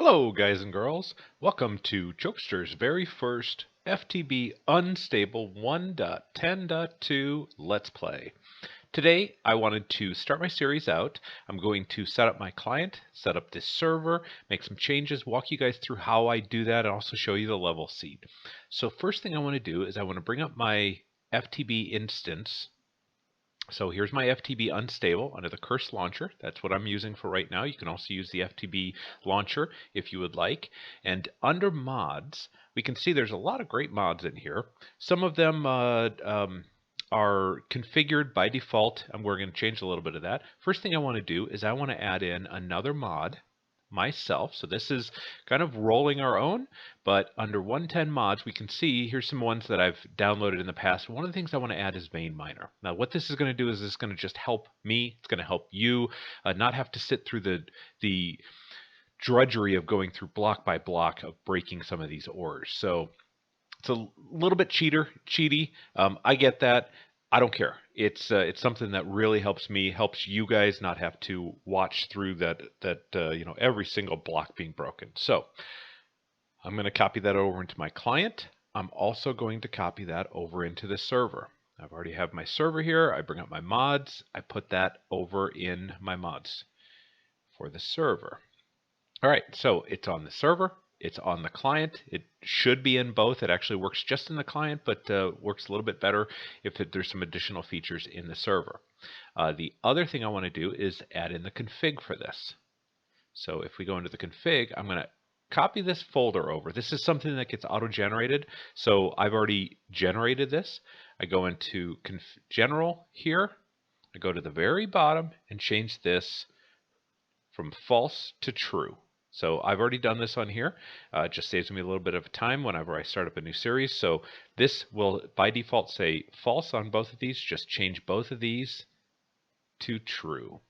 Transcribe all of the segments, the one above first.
Hello guys and girls, welcome to Chokster's very first FTB Unstable 1.10.2 Let's Play. Today I wanted to start my series out. I'm going to set up my client, set up this server, make some changes, walk you guys through how I do that, and also show you the level seed. So first thing I want to do is I want to bring up my FTB instance. So here's my FTB Unstable under the Curse Launcher. That's what I'm using for right now. You can also use the FTB Launcher if you would like. And under mods, we can see there's a lot of great mods in here. Some of them are configured by default, and we're going to change a little bit of that. First thing I want to do is I want to add in another mod myself. So this is kind of rolling our own, but under 110 mods we can see here's some ones that I've downloaded in the past. One of the things I want to add is Vein Miner. Now what this is going to do is it's going to just help me, it's going to help you not have to sit through the drudgery of going through block by block of breaking some of these ores. So it's a little bit cheaty. I get that. I don't care. It's something that really helps me, helps you guys not have to watch through that every single block being broken. So I'm going to copy that over into my client. I'm also going to copy that over into the server. I've already have my server here. I bring up my mods. I put that over in my mods for the server. All right, so it's on the server. It's on the client. It should be in both. It actually works just in the client, but works a little bit better if there's some additional features in the server. The other thing I want to do is add in the config for this. So if we go into the config, I'm going to copy this folder over. This is something that gets auto-generated. So I've already generated this. I go into General here. I go to the very bottom and change this from false to true. So I've already done this on here. It just saves me a little bit of time whenever I start up a new series. So this will by default say false on both of these. Just change both of these to true.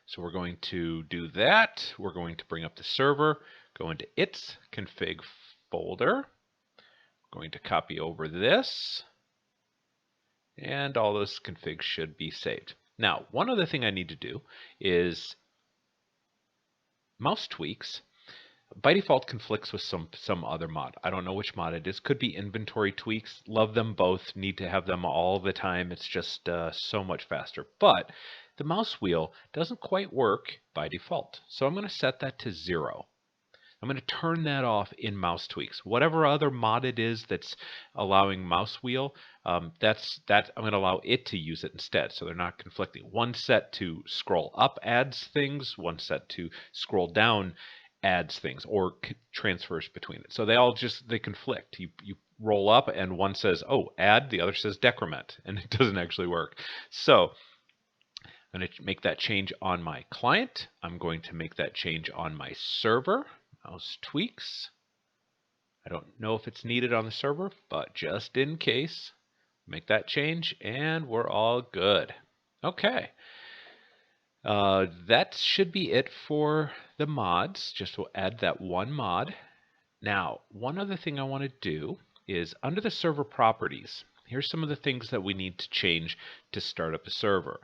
So we're going to do that. We're going to bring up the server, go into its config folder. We're going to copy over this, and all those configs should be saved. Now, one other thing I need to do is mouse tweaks by default conflicts with some other mod. I don't know which mod it is. Could be inventory tweaks. Love them both. Need to have them all the time. It's just so much faster. But the mouse wheel doesn't quite work by default. So I'm going to set that to 0. I'm going to turn that off in mouse tweaks. Whatever other mod it is that's allowing mouse wheel, I'm going to allow it to use it instead. So they're not conflicting. One set to scroll up adds things. One set to scroll down adds things or transfers between it. So they conflict. You roll up and one says, oh, add, the other says decrement, and it doesn't actually work. So I'm going to make that change on my client. I'm going to make that change on my server. Mouse tweaks. I don't know if it's needed on the server, but just in case, make that change and we're all good. Okay. That should be it for the mods. Just we'll add that one mod. Now, one other thing I want to do is under the server properties, here's some of the things that we need to change to start up a server.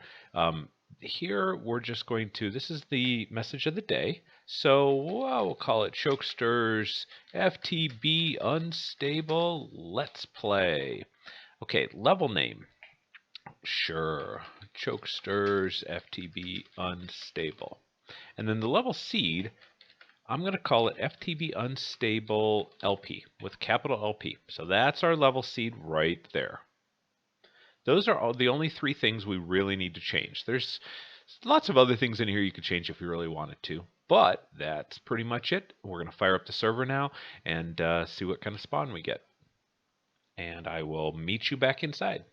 Here we're just going to, this is the message of the day. So we'll call it Chokster's FTB Unstable Let's Play. Okay, level name. Sure, Chokster's FTB Unstable. And then the level seed, I'm going to call it FTB Unstable LP with capital LP. So that's our level seed right there. Those are the only 3 things we really need to change. There's lots of other things in here you could change if you really wanted to, but that's pretty much it. We're going to fire up the server now and see what kind of spawn we get. And I will meet you back inside.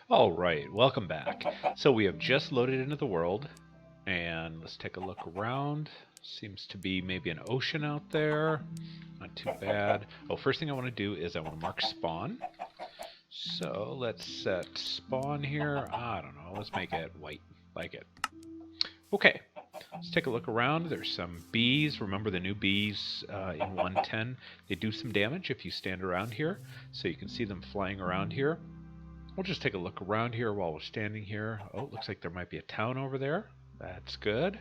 All right, welcome back. So we have just loaded into the world, and let's take a look around. Seems to be maybe an ocean out there. Not too bad. Oh, first thing I want to do is I want to mark spawn. So let's set spawn here. I don't know. Let's make it white. Like it. Okay. Let's take a look around. There's some bees. Remember the new bees in 110. They do some damage if you stand around here. So you can see them flying around here. We'll just take a look around here while we're standing here. Oh, it looks like there might be a town over there. That's good.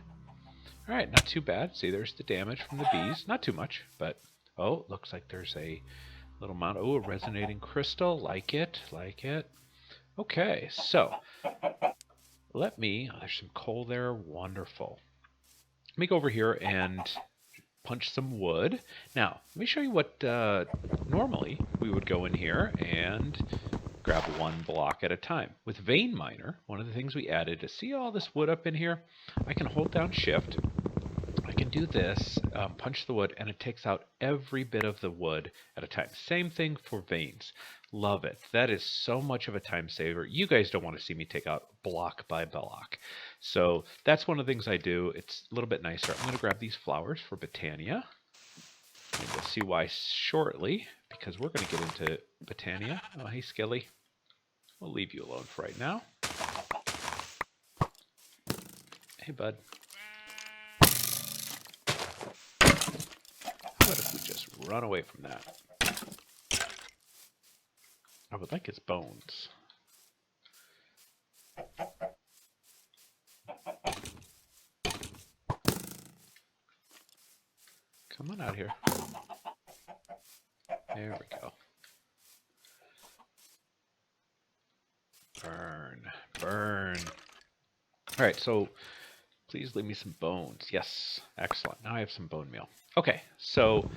All right, not too bad. See, there's the damage from the bees. Not too much, but oh, looks like there's a little amount. Oh, a resonating crystal. Like it, like it. Okay, so let me. Oh, there's some coal there. Wonderful. Let me go over here and punch some wood. Now, let me show you what normally we would go in here and grab one block at a time. With Vein Miner, one of the things we added to see all this wood up in here, I can hold down Shift. I can do this, punch the wood, and it takes out every bit of the wood at a time. Same thing for veins. Love it. That is so much of a time saver. You guys don't want to see me take out block by block. So that's one of the things I do. It's a little bit nicer. I'm going to grab these flowers for Botania. And we'll see why shortly, because we're going to get into Botania. Oh, hey, Skilly. We'll leave you alone for right now. Hey, bud. How about if we just run away from that? I would like his bones. Come on out here. There we go. Burn, burn. All right, so please leave me some bones. Yes, excellent. Now I have some bone meal. Okay, so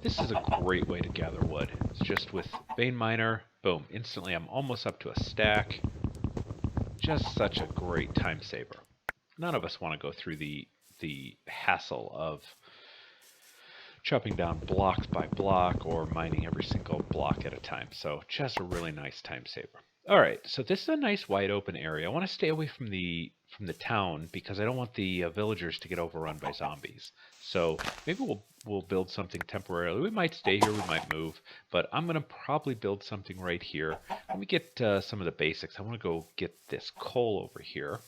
this is a great way to gather wood. It's just with Vein Miner, boom, instantly I'm almost up to a stack. Just such a great time saver. None of us want to go through the hassle of chopping down block by block or mining every single block at a time. So just a really nice time saver. All right, so this is a nice wide open area. I want to stay away from the town because I don't want the villagers to get overrun by zombies. So maybe we'll build something temporarily. We might stay here, we might move, but I'm going to probably build something right here. Let me get some of the basics. I want to go get this coal over here.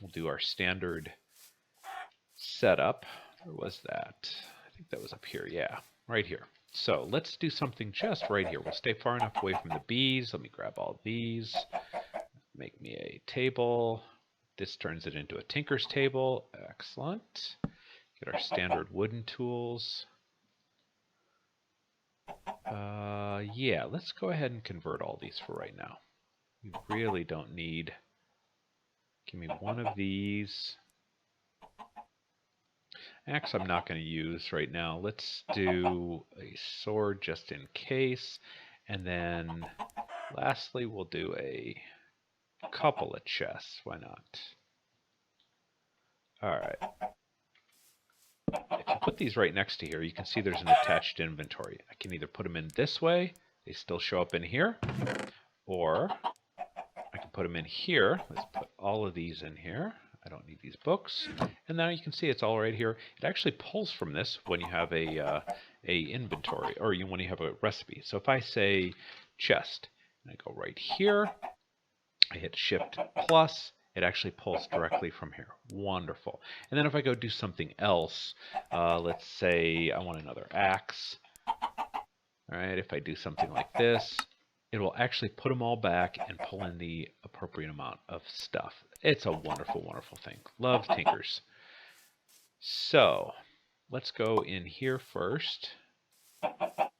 We'll do our standard setup. Where was that? I think that was up here. Yeah, right here. So let's do something just right here. We'll stay far enough away from the bees. Let me grab all these. Make me a table. This turns it into a tinker's table. Excellent. Get our standard wooden tools. Yeah, let's go ahead and convert all these for right now. We really don't need. Give me one of these. Axe I'm not going to use right now. Let's do a sword just in case. And then lastly, we'll do a couple of chests. Why not? All right. If you put these right next to here, you can see there's an attached inventory. I can either put them in this way. They still show up in here. Or I can put them in here. Let's put all of these in here. I don't need these books. And now you can see it's all right here. It actually pulls from this when you have a inventory, or when you have a recipe. So if I say chest, and I go right here, I hit Shift plus, it actually pulls directly from here. Wonderful. And then if I go do something else, let's say I want another axe. All right, if I do something like this, it will actually put them all back and pull in the appropriate amount of stuff. It's a wonderful, wonderful thing. Love tinkers. So let's go in here first. Let's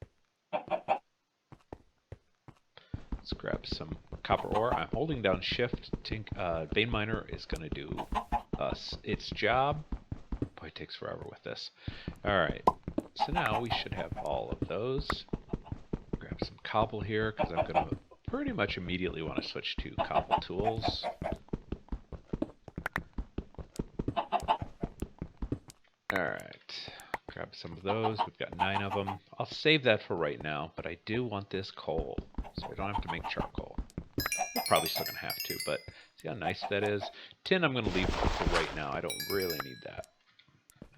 grab some copper ore. I'm holding down Shift. Vein Miner is going to do its job. Boy, it takes forever with this. All right. So now we should have all of those. Grab some cobble here because I'm going to pretty much immediately want to switch to cobble tools. All right, grab some of those. We've got 9 of them. I'll save that for right now, but I do want this coal, so I don't have to make charcoal. I'm probably still gonna have to, but see how nice that is. Tin I'm gonna leave for right now. I don't really need that.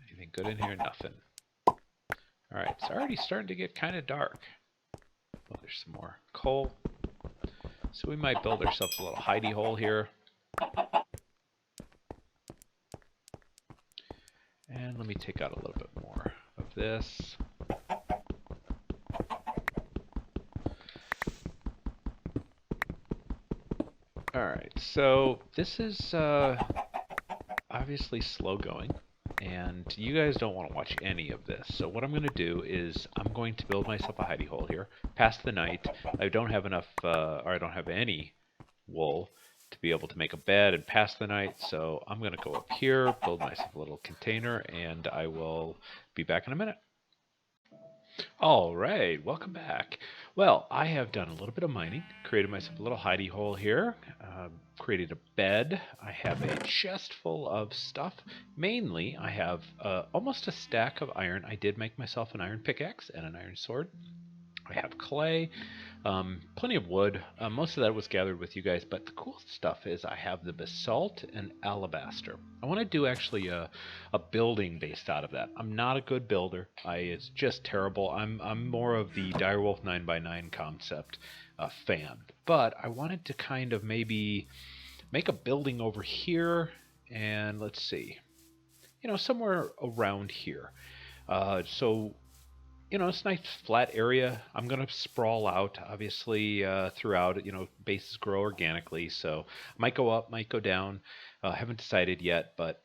Anything good in here? Nothing. All right, it's already starting to get kind of dark. Oh, there's some more coal. So we might build ourselves a little hidey hole here. And let me take out a little bit more of this. All right, so this is obviously slow going. and you guys don't want to watch any of this. So what I'm going to do is I'm going to build myself a hidey hole here, pass the night. I don't have enough, or I don't have any wool to be able to make a bed and pass the night, so I'm going to go up here, build myself a little container, and I will be back in a minute. All right, welcome back. Well, I have done a little bit of mining, created myself a little hidey hole here, created a bed. I have a chest full of stuff. Mainly, I have almost a stack of iron. I did make myself an iron pickaxe and an iron sword. I have clay, plenty of wood. Most of that was gathered with you guys, but the cool stuff is I have the basalt and alabaster. I want to do actually a building based out of that. I'm not a good builder. It's just terrible. I'm more of the Direwolf 9x9 concept fan, but I wanted to kind of maybe make a building over here, and let's see, somewhere around here. So it's a nice flat area. I'm going to sprawl out, obviously, throughout. Bases grow organically, so might go up, might go down. Haven't decided yet, but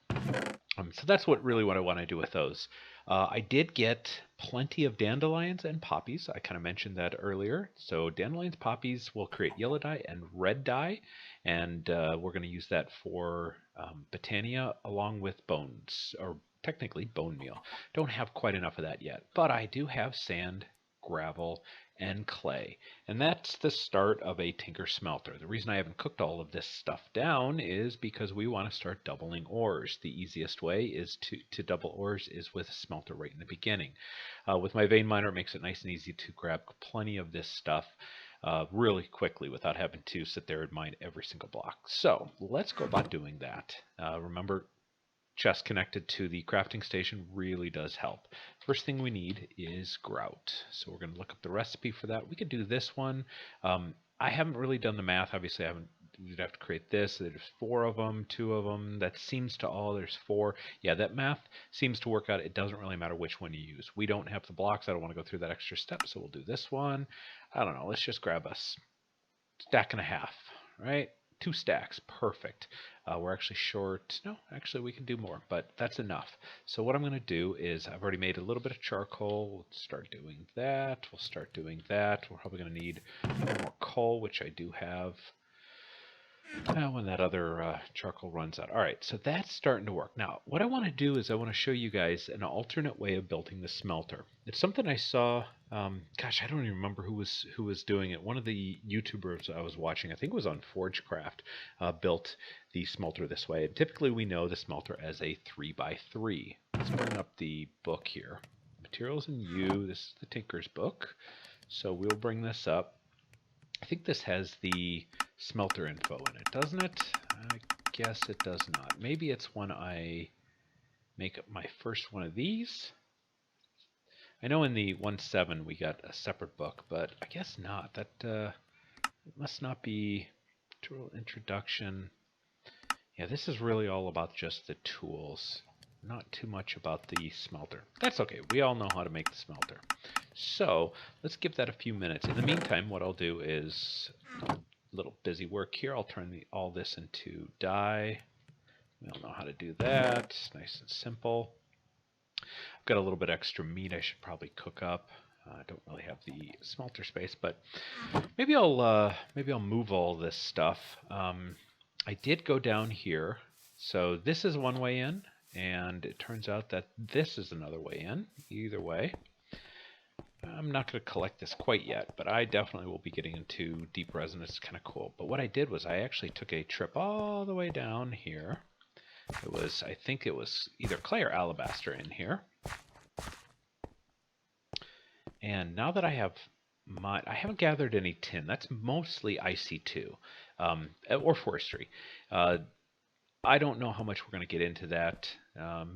so that's what I want to do with those. I did get plenty of dandelions and poppies. I kind of mentioned that earlier. So dandelions, poppies will create yellow dye and red dye, and we're going to use that for Botania along with bones, or technically bone meal. Don't have quite enough of that yet, but I do have sand, gravel, and clay, and that's the start of a tinker smelter. The reason I haven't cooked all of this stuff down is because we want to start doubling ores. The easiest way is to double ores is with a smelter right in the beginning. With my vein miner, it makes it nice and easy to grab plenty of this stuff really quickly without having to sit there and mine every single block. So let's go about doing that. Remember, chest connected to the crafting station really does help. First thing we need is grout. So we're going to look up the recipe for that. We could do this one. I haven't really done the math. Obviously, you'd have to create this. There's 4 of them, 2 of them. That seems to all. There's 4. Yeah, that math seems to work out. It doesn't really matter which one you use. We don't have the blocks. I don't want to go through that extra step, so we'll do this one. I don't know. Let's just grab a stack and a half, right? 2 stacks, perfect. We're actually short. No, actually we can do more, but that's enough. So what I'm going to do is I've already made a little bit of charcoal. We'll start doing that. We'll start doing that. We're probably going to need more coal, which I do have. When that other charcoal runs out. All right, so that's starting to work. Now, what I want to do is I want to show you guys an alternate way of building the smelter. It's something I saw. Gosh, I don't even remember who was doing it. One of the YouTubers I was watching, I think it was on ForgeCraft, built the smelter this way. And typically, we know the smelter as a 3x3. Let's bring up the book here. Materials and U. This is the Tinker's book. So we'll bring this up. I think this has the smelter info in it, doesn't it? I guess it does not. Maybe it's when I make my first one of these. I know in the 1.7 we got a separate book, but I guess not. That it must not be tool introduction. Yeah, this is really all about just the tools, not too much about the smelter. That's okay. We all know how to make the smelter. So let's give that a few minutes. In the meantime, what I'll do is a little busy work here. I'll turn all this into dye. We all know how to do that. It's nice and simple. I've got a little bit extra meat I should probably cook up. I don't really have the smelter space, but maybe I'll move all this stuff. I did go down here, so this is one way in, and it turns out that this is another way in. Either way, I'm not going to collect this quite yet, but I definitely will be getting into deep resin. It's kind of cool. But what I did was I actually took a trip all the way down here. I think it was either clay or alabaster in here. And now that I have I haven't gathered any tin. That's mostly IC2 or forestry. I don't know how much we're going to get into that.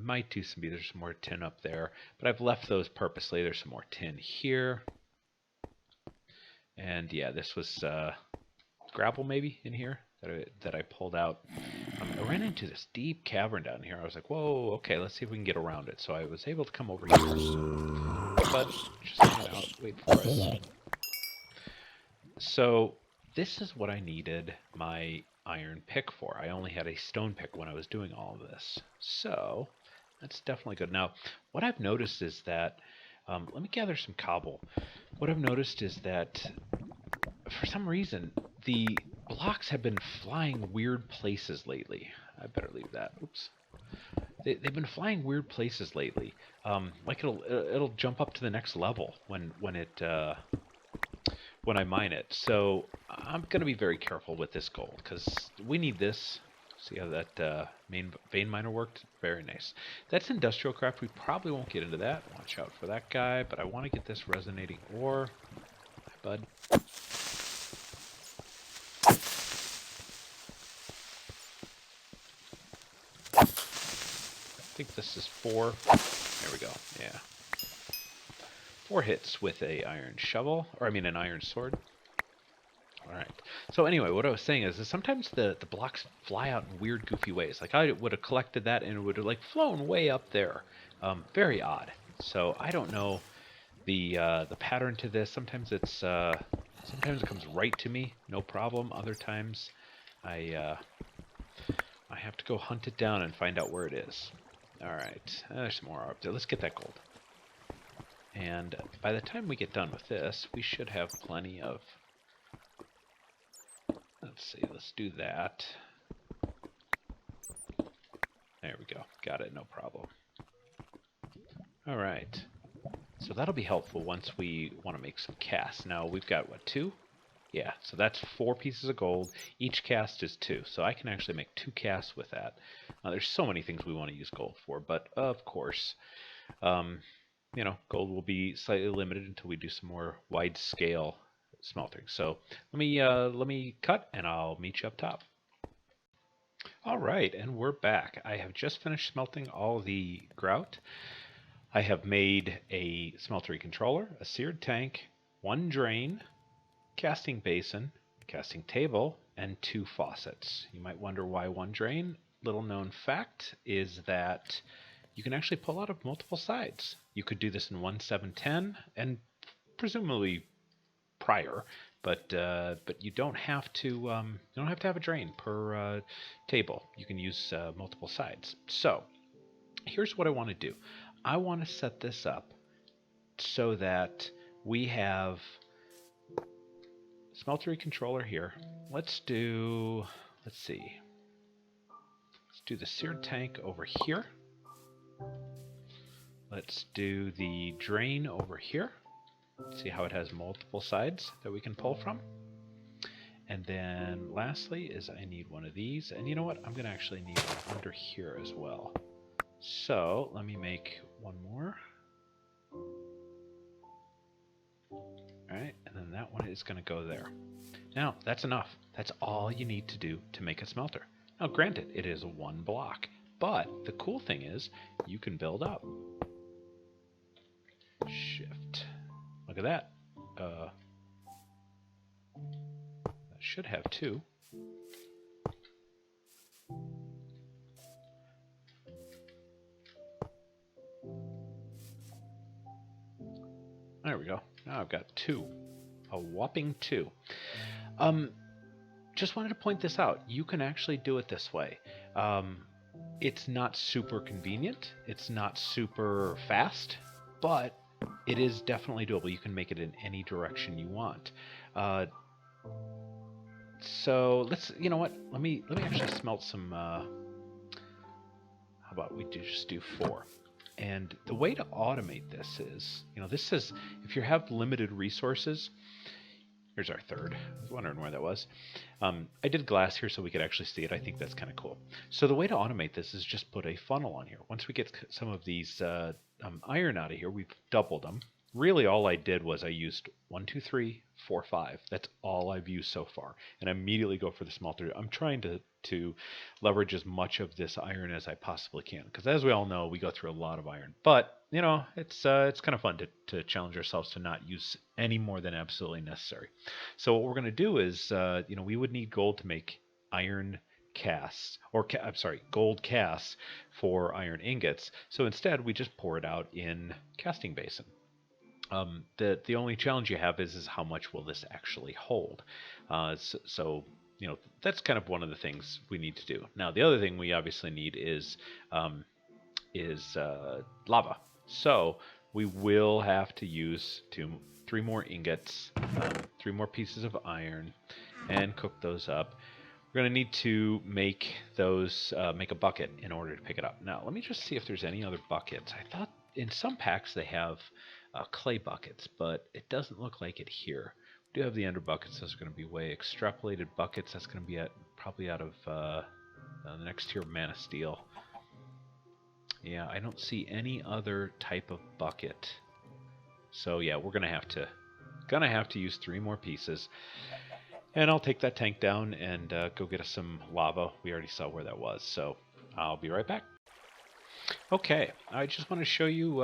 Might do some, there's some more tin up there, but I've left those purposely. There's some more tin here. And yeah, this was gravel maybe in here that I pulled out. I ran into this deep cavern down here. I was like, whoa, okay, let's see if we can get around it. So I was able to come over here. But just hang out, wait for us. So this is what I needed my iron pick for. I only had a stone pick when I was doing all of this. So That's definitely good. Now, what I've noticed is that, let me gather some cobble. What I've noticed is that for some reason, the blocks have been flying weird places lately. I better leave that. Oops. They've been flying weird places lately. Like it'll jump up to the next level when I mine it. So I'm gonna be very careful with this gold because we need this. See how that main vein miner worked? Very nice. That's industrial craft. We probably won't get into that. Watch out for that guy. But I want to get this resonating ore. Hi, bud. I think this is 4. There we go. Yeah. 4 hits with a iron shovel, or I mean an iron sword. Alright. So anyway, what I was saying is sometimes the blocks fly out in weird, goofy ways. Like I would have collected that and it would have like flown way up there. Very odd. So I don't know the pattern to this. Sometimes sometimes it comes right to me, no problem. Other times I have to go hunt it down and find out where it is. Alright, there's some more up there. Let's get that gold. And by the time we get done with this, we should have plenty of... Let's see, let's do that. There we go. Got it, no problem. Alright. So that'll be helpful once we want to make some casts. Now, we've got, what, 2? Yeah, so that's 4 pieces of gold. Each cast is 2, so I can actually make 2 casts with that. There's so many things we want to use gold for, but of course, you know, gold will be slightly limited until we do some more wide-scale smelting. So let me cut, and I'll meet you up top. All right, and we're back. I have just finished smelting all the grout. I have made a smeltery controller, a seared tank, 1 drain, casting basin, casting table, and 2 faucets. You might wonder why 1 drain. Little known fact is that you can actually pull out of multiple sides. You could do this in 1.7.10 and presumably prior, but you don't have to have a drain per table. You can use multiple sides. So here's what I want to do. I want to set this up so that we have smeltery controller here. Let's do the seared tank over here. Let's do the drain over here. See how it has multiple sides that we can pull from. And then lastly is I need one of these. And you know what? I'm going to actually need one under here as well. So let me make 1 more. Alright, and then that one is going to go there. Now, that's enough. That's all you need to do to make a smelter. Now, granted, it is 1 block. But the cool thing is you can build up. Shift. Look at that. That should have 2. There we go. Now I've got 2. A whopping 2. Just wanted to point this out. You can actually do it this way. It's not super convenient. It's not super fast, but it is definitely doable. You can make it in any direction you want. So let's, you know what? Let me actually smelt some. How about we just do 4? And the way to automate this is, you know, this is if you have limited resources. Here's our 3rd. I was wondering where that was. I did glass here so we could actually see it. I think that's kind of cool. So the way to automate this is just put a funnel on here. Once we get some of these iron out of here, we've doubled them. Really all I did was I used 1, 2, 3, 4, 5. That's all I've used so far. And I immediately go for the smelter. I'm trying to leverage as much of this iron as I possibly can. Because as we all know, we go through a lot of iron. But, you know, it's kind of fun to challenge ourselves to not use any more than absolutely necessary. So what we're going to do is, you know, we would need gold to make iron casts, or I'm sorry, gold casts for iron ingots. So instead, we just pour it out in casting basin. The only challenge you have is how much will this actually hold. So you know, that's kind of one of the things we need to do. Now the other thing we obviously need is is lava. So we will have to use 3 more ingots, 3 more pieces of iron, and cook those up. We're going to need to make those, make a bucket in order to pick it up. Now, let me just see if there's any other buckets. I thought in some packs they have clay buckets, but it doesn't look like it here. We do have the ender buckets. Those are going to be way extrapolated buckets. That's going to be probably out of the next tier of Mana Steel. Yeah, I don't see any other type of bucket. So yeah, we're gonna have to use 3 more pieces. And I'll take that tank down and go get us some lava. We already saw where that was, so I'll be right back. Okay, I just want to show you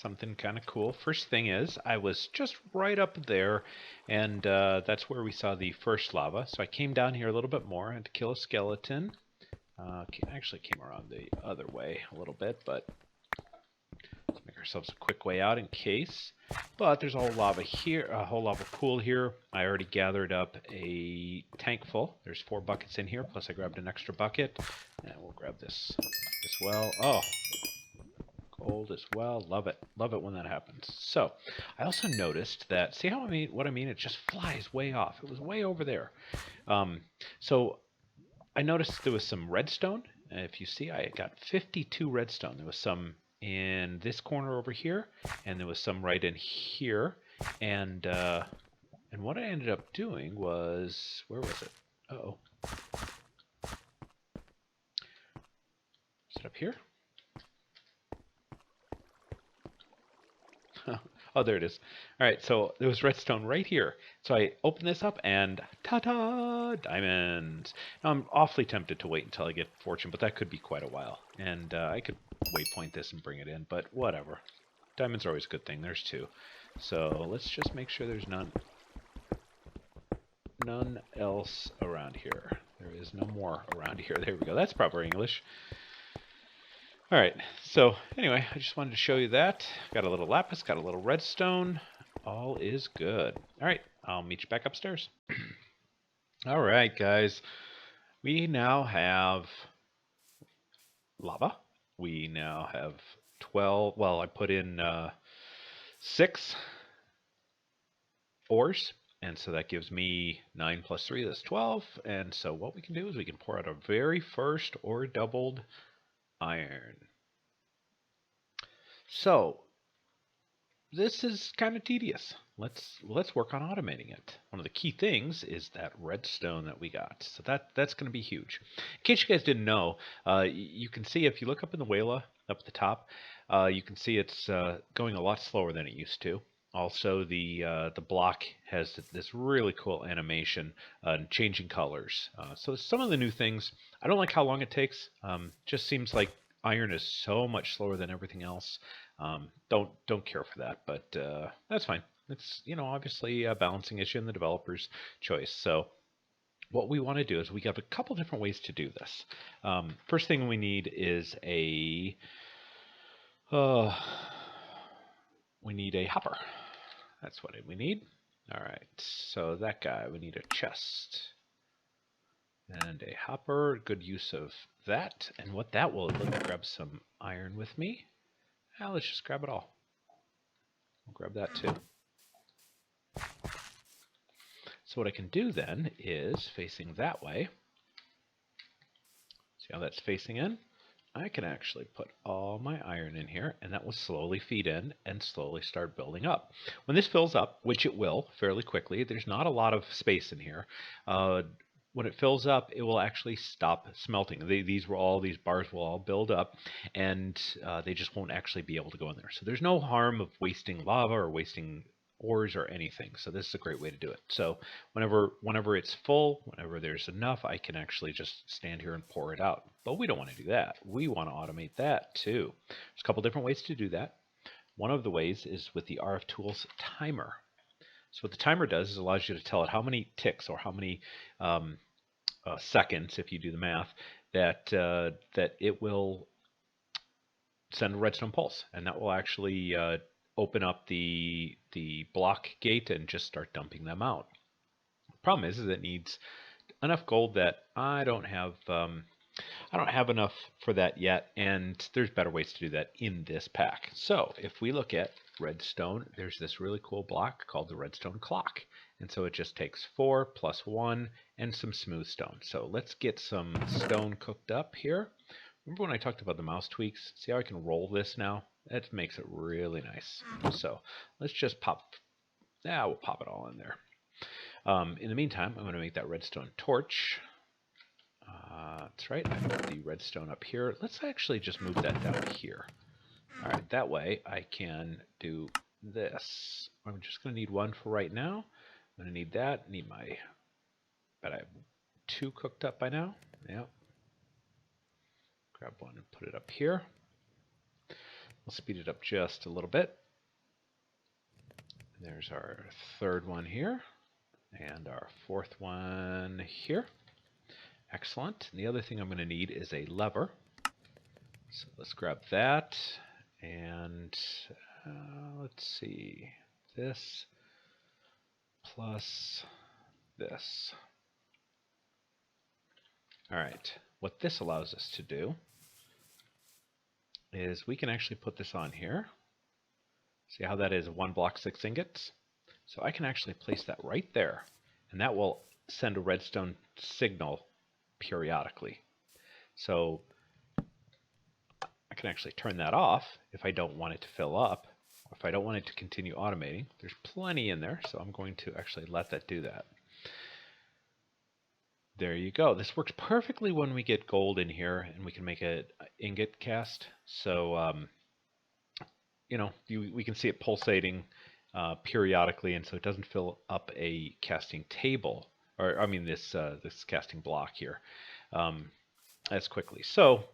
something kind of cool. First thing is, I was just right up there, and that's where we saw the first lava. So I came down here a little bit more. I had to kill a skeleton. Actually came around the other way a little bit, but let's make ourselves a quick way out in case. But there's a whole lava here, a whole lava pool here. I already gathered up a tank full. There's 4 buckets in here, plus I grabbed an extra bucket. And we'll grab this as well. Oh, gold as well. Love it. Love it when that happens. So I also noticed that, see how what I mean? It just flies way off. It was way over there. So I noticed there was some redstone. If you see, I got 52 redstone. There was some in this corner over here, and there was some right in here. And what I ended up doing was, where was it? Uh-oh. Is it up here? Oh, there it is. All right, so there was redstone right here. So I opened this up and ta-da, diamonds. Now I'm awfully tempted to wait until I get fortune, but that could be quite a while. And I could waypoint this and bring it in, but whatever. Diamonds are always a good thing. There's 2. So let's just make sure there's none else around here. There is no more around here. There we go. That's proper English. All right, so anyway, I just wanted to show you that. Got a little lapis, got a little redstone. All is good. All right, I'll meet you back upstairs. All right, guys. We now have lava. We now have 12. Well, I put in 6 ores, and so that gives me 9 plus 3. That's 12. And so what we can do is we can pour out our very first ore doubled iron. So this is kind of tedious. Let's work on automating it. One of the key things is that redstone that we got. So that's going to be huge. In case you guys didn't know, you can see if you look up in the Wayla up at the top, you can see it's going a lot slower than it used to. Also, the block has this really cool animation changing colors. So some of the new things, I don't like how long it takes. Just seems like iron is so much slower than everything else. Don't care for that, but that's fine. It's, obviously a balancing issue in the developer's choice. So what we want to do is we have a couple different ways to do this. First thing we need is a hopper. That's what we need. All right, so that guy, we need a chest and a hopper. Good use of that. And what that will, let me grab some iron with me. Now let's just grab it all. I'll grab that too. So what I can do then is, facing that way, see how that's facing in? I can actually put all my iron in here, and that will slowly feed in and slowly start building up. When this fills up, which it will fairly quickly, there's not a lot of space in here. When it fills up, it will actually stop smelting. These bars will all build up, and they just won't actually be able to go in there. So there's no harm of wasting lava or wasting ores or anything. So this is a great way to do it. So whenever it's full, whenever there's enough, I can actually just stand here and pour it out. But we don't want to do that. We want to automate that too. There's a couple different ways to do that. One of the ways is with the RF Tools timer. So what the timer does is allows you to tell it how many ticks or how many seconds, if you do the math, that it will send a redstone pulse, and that will actually open up the block gate and just start dumping them out. The problem is it needs enough gold that I don't have I don't have enough for that yet, and there's better ways to do that in this pack. So if we look at redstone, there's this really cool block called the redstone clock. And so it just takes 4 plus 1 and some smooth stone. So let's get some stone cooked up here. Remember when I talked about the mouse tweaks? See how I can roll this now? That makes it really nice. So let's just we'll pop it all in there. In the meantime, I'm going to make that redstone torch. That's right, I put the redstone up here. Let's actually just move that down here. All right, that way I can do this. I'm just going to need one for right now. I'm going to need that. Bet I have 2 cooked up by now. Yep. Grab one and put it up here. We'll speed it up just a little bit. There's our 3rd one here, and our 4th one here. Excellent. And the other thing I'm going to need is a lever. So let's grab that, and let's see, this plus this. All right, what this allows us to do is we can actually put this on here. See how that is 1 block 6 ingots? So I can actually place that right there, and that will send a redstone signal periodically. So I can actually turn that off if I don't want it to fill up, or if I don't want it to continue automating. There's plenty in there, so I'm going to actually let that do that. There you go. This works perfectly when we get gold in here and we can make an ingot cast. So, we can see it pulsating periodically, and so it doesn't fill up a casting table, or I mean this casting block here as quickly. So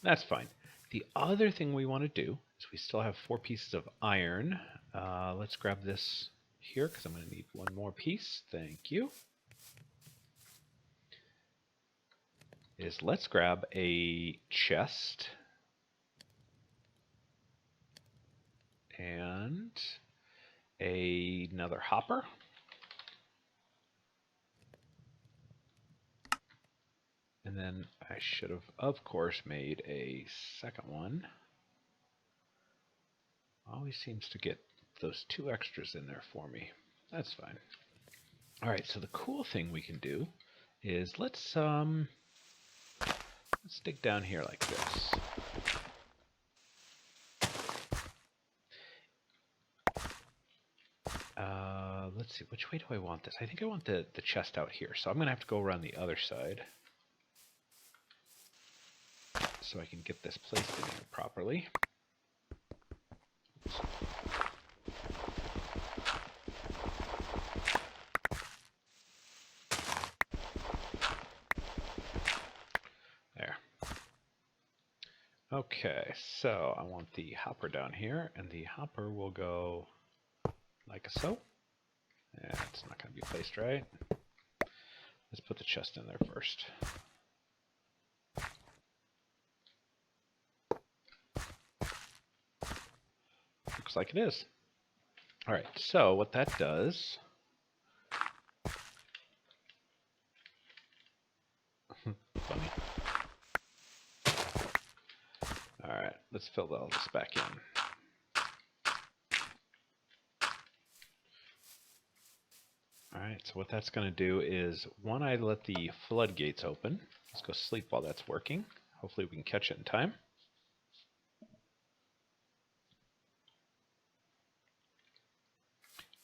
that's fine. The other thing we want to do is we still have 4 pieces of iron. Let's grab this here because I'm going to need 1 more piece. Thank you. Let's grab a chest and another hopper. And then I should have, of course, made a 2nd one. Always seems to get those 2 extras in there for me. That's fine. All right, so the cool thing we can do is let's dig down here like this. Let's see, which way do I want this? I think I want the chest out here, so I'm going to have to go around the other side so I can get this placed in here properly. Oops. There. Okay, so I want the hopper down here, and the hopper will go like so. Yeah, it's not going to be placed right. Let's put the chest in there first. Looks like it is. All right, so what that does... Funny. All right, let's fill all this back in. Alright, so what that's going to do is, when I let the floodgates open, let's go sleep while that's working. Hopefully we can catch it in time.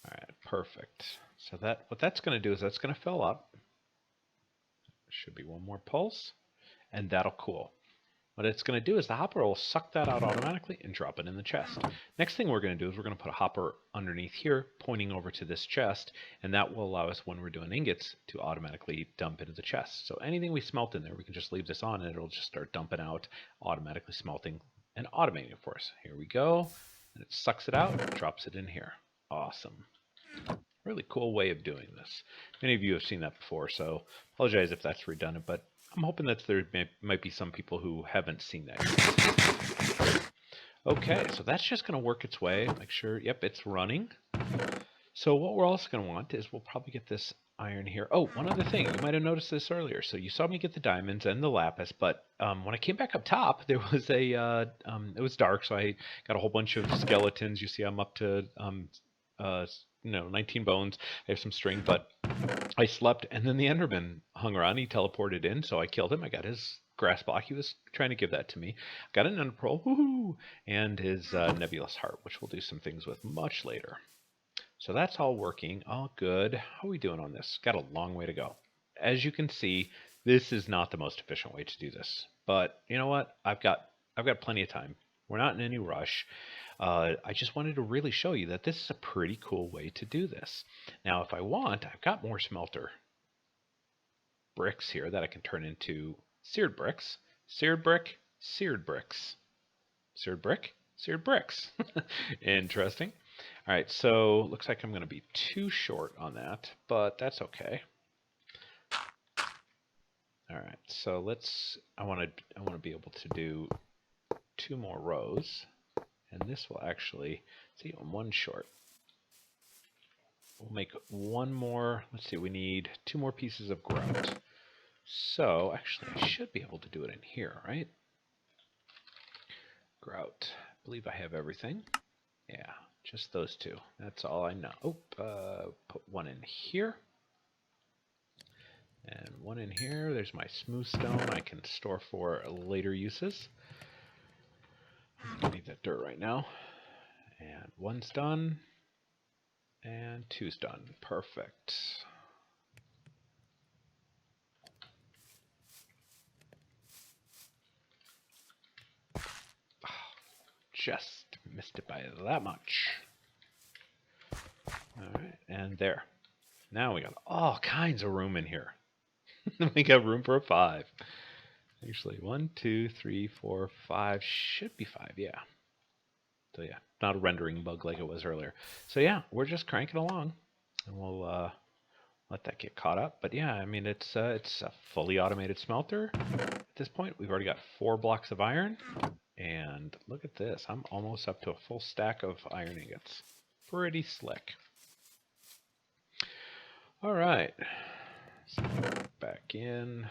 Alright, perfect. So what that's going to do is that's going to fill up. Should be 1 more pulse, and that'll cool. What it's going to do is the hopper will suck that out automatically and drop it in the chest. Next thing we're going to do is we're going to put a hopper underneath here pointing over to this chest, and that will allow us, when we're doing ingots, to automatically dump into the chest. So anything we smelt in there, we can just leave this on and it'll just start dumping out, automatically smelting and automating it for us. Here we go. And it sucks it out, drops it in here. Awesome. Really cool way of doing this. Many of you have seen that before, so apologize if that's redundant, but I'm hoping that there might be some people who haven't seen that yet. Okay, so that's just going to work its way. Make sure, yep, it's running. So what we're also going to want is we'll probably get this iron here. Oh, one other thing. You might have noticed this earlier. So you saw me get the diamonds and the lapis, but when I came back up top, there was it was dark, so I got a whole bunch of skeletons. You see I'm up to, 19 bones. I have some string, but I slept, and then the Enderman hung around. He teleported in, so I killed him. I got his grass block. He was trying to give that to me. Got an Ender Pearl, woohoo, and his nebulous heart, which we'll do some things with much later. So that's all working, all good. How are we doing on this? Got a long way to go. As you can see, this is not the most efficient way to do this. But you know what? I've got plenty of time. We're not in any rush. I just wanted to really show you that this is a pretty cool way to do this. Now, if I want, I've got more smelter bricks here that I can turn into seared bricks. Seared brick, seared bricks. Seared brick, seared bricks. Interesting. All right, so looks like I'm going to be too short on that, but that's okay. All right, so I want to be able to do 2 more rows, and this will actually, see, I'm 1 short. We'll make 1 more. Let's see, we need 2 more pieces of grout. So actually, I should be able to do it in here, right? Grout. I believe I have everything. Yeah. Just those 2. That's all I know. Oh, put 1 in here. And 1 in here. There's my smooth stone I can store for later uses. I need that dirt right now. And 1's done. And 2's done. Perfect. Just missed it by that much. Alright, and there. Now we got all kinds of room in here. We got room for a 5. Actually, 1, 2, 3, 4, 5. Should be 5, yeah. So yeah, not a rendering bug like it was earlier. So yeah, we're just cranking along. And we'll let that get caught up. But yeah, I mean, it's a fully automated smelter. At this point, we've already got 4 blocks of iron. And look at this. I'm almost up to a full stack of iron ingots. Pretty slick. All right. So back in.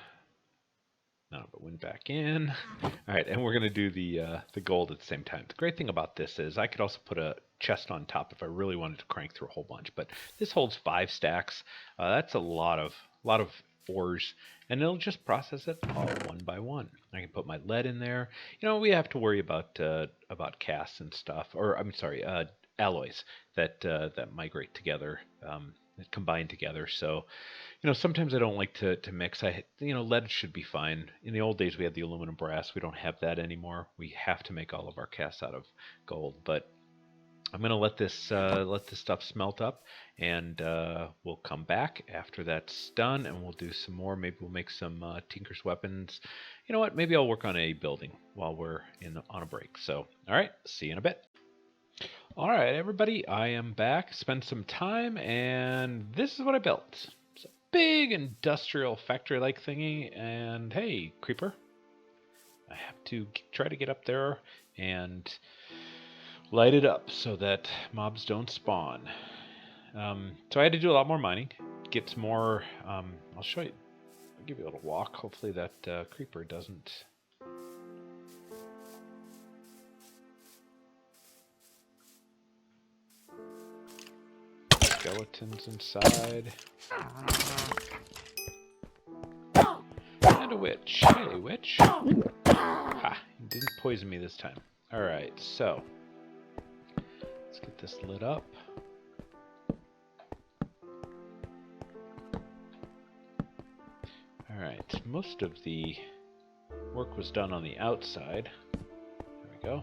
No, but went back in. All right, and we're going to do the gold at the same time. The great thing about this is I could also put a chest on top if I really wanted to crank through a whole bunch. But this holds 5 stacks. That's a lot of ores, and it'll just process it all 1 by 1. I can put my lead in there. You know, we have to worry about casts and stuff, or I'm sorry, alloys that migrate together, that combine together. So, you know, sometimes I don't like to mix. Lead should be fine. In the old days, we had the aluminum brass. We don't have that anymore. We have to make all of our casts out of gold, but I'm going to let this stuff smelt up, and we'll come back after that's done, and we'll do some more. Maybe we'll make some Tinker's weapons. You know what? Maybe I'll work on a building while we're on a break. So, all right, see you in a bit. All right, everybody, I am back. Spent some time, and this is what I built. It's a big industrial factory-like thingy, and hey, creeper, I have to try to get up there and light it up so that mobs don't spawn. So I had to do a lot more mining, get some more. I'll show you. I'll give you a little walk. Hopefully that creeper doesn't. Skeletons inside. And a witch. Hey, witch. Ha! You didn't poison me this time. Alright, so let's get this lit up. Alright, most of the work was done on the outside. There we go.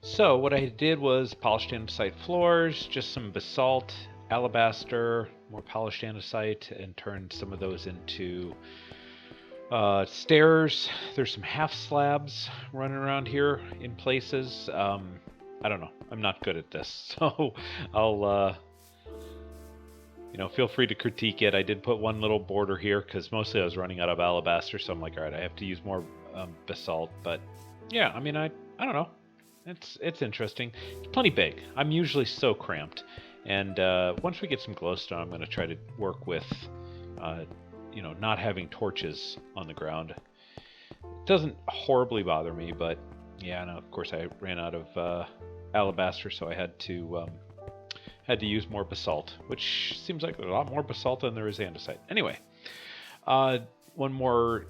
So what I did was polished andesite floors, just some basalt, alabaster, more polished andesite, and turned some of those into stairs. There's some half slabs running around here in places. I don't know. I'm not good at this, so I'll feel free to critique it. I did put one little border here because mostly I was running out of alabaster, so I'm like, all right, I have to use more basalt. But yeah, I mean, I don't know. It's interesting. It's plenty big. I'm usually so cramped, And once we get some glowstone, I'm going to try to work with, not having torches on the ground. It doesn't horribly bother me, but yeah, no, of course I ran out of alabaster, so I had to use more basalt, which seems like there's a lot more basalt than there is andesite. Anyway, one more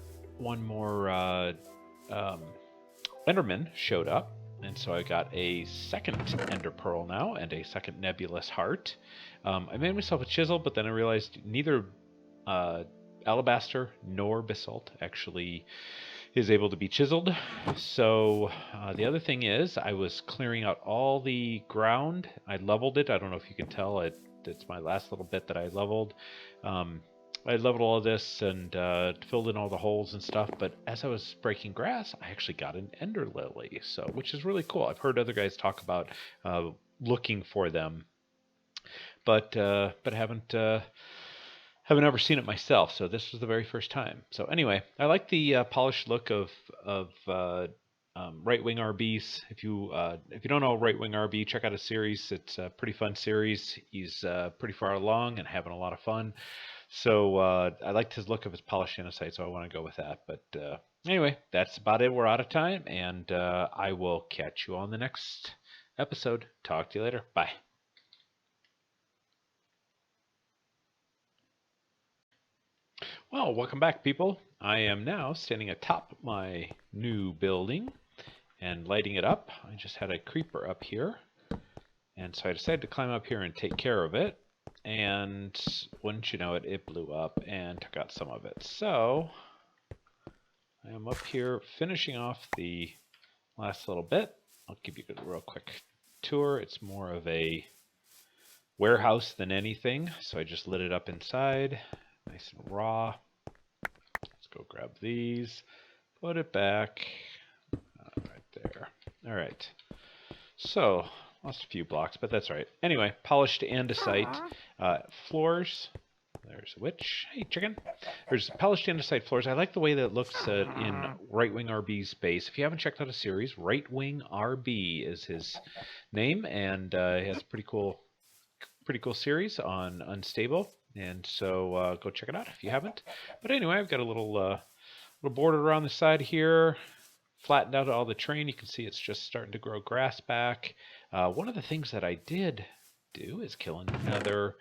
Enderman showed up, and so I got a second Ender Pearl now and a second Nebulous Heart. I made myself a chisel, but then I realized neither alabaster nor basalt actually is able to be chiseled. So the other thing is I was clearing out all the ground. I leveled it. I don't know if you can tell. It's my last little bit that I leveled. I leveled all of this and filled in all the holes and stuff, but as I was breaking grass, I actually got an ender lily, which is really cool. I've heard other guys talk about looking for them, but haven't ever seen it myself. So this was the very first time. So anyway, I like the polished look of Right Wing RBs. If you don't know Right Wing RB, check out his series. It's a pretty fun series. He's pretty far along and having a lot of fun. So I liked his look of his polished andesite, so I want to go with that. But anyway, that's about it. We're out of time, and I will catch you on the next episode. Talk to you later. Bye. Well, welcome back, people. I am now standing atop my new building and lighting it up. I just had a creeper up here, and so I decided to climb up here and take care of it. And wouldn't you know it, it blew up and took out some of it. So I am up here finishing off the last little bit. I'll give you a real quick tour. It's more of a warehouse than anything. So I just lit it up inside, nice and raw. Let's go grab these, put it back right there. All right. So lost a few blocks, but that's right. Anyway, polished andesite floors. There's a witch. Hey, chicken. There's polished andesite floors. I like the way that it looks in Right Wing RB's base. If you haven't checked out a series, Right Wing RB is his name, and he has a pretty cool series on Unstable. And so go check it out if you haven't. But anyway, I've got a little border around the side here. Flattened out all the terrain. You can see it's just starting to grow grass back. One of the things that I did do is kill another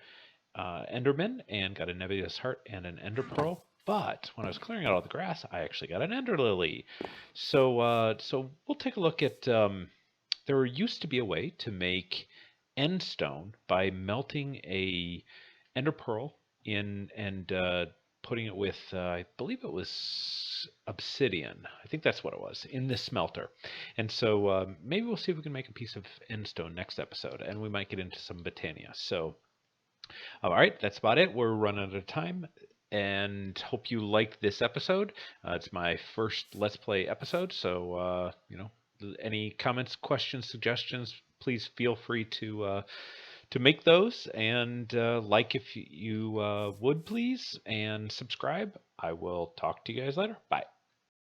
Enderman and got a Nebulous Heart and an Ender Pearl. But when I was clearing out all the grass, I actually got an Ender Lily. So we'll take a look at. There used to be a way to make endstone by melting a Ender Pearl in and putting it with, I believe it was obsidian. I think that's what it was, in this smelter. And so maybe we'll see if we can make a piece of endstone next episode, and we might get into some Botania. So, all right, that's about it. We're running out of time, and hope you liked this episode. It's my first Let's Play episode, so, any comments, questions, suggestions, please feel free to make those, and like if you would please, and subscribe. I will talk to you guys later. Bye.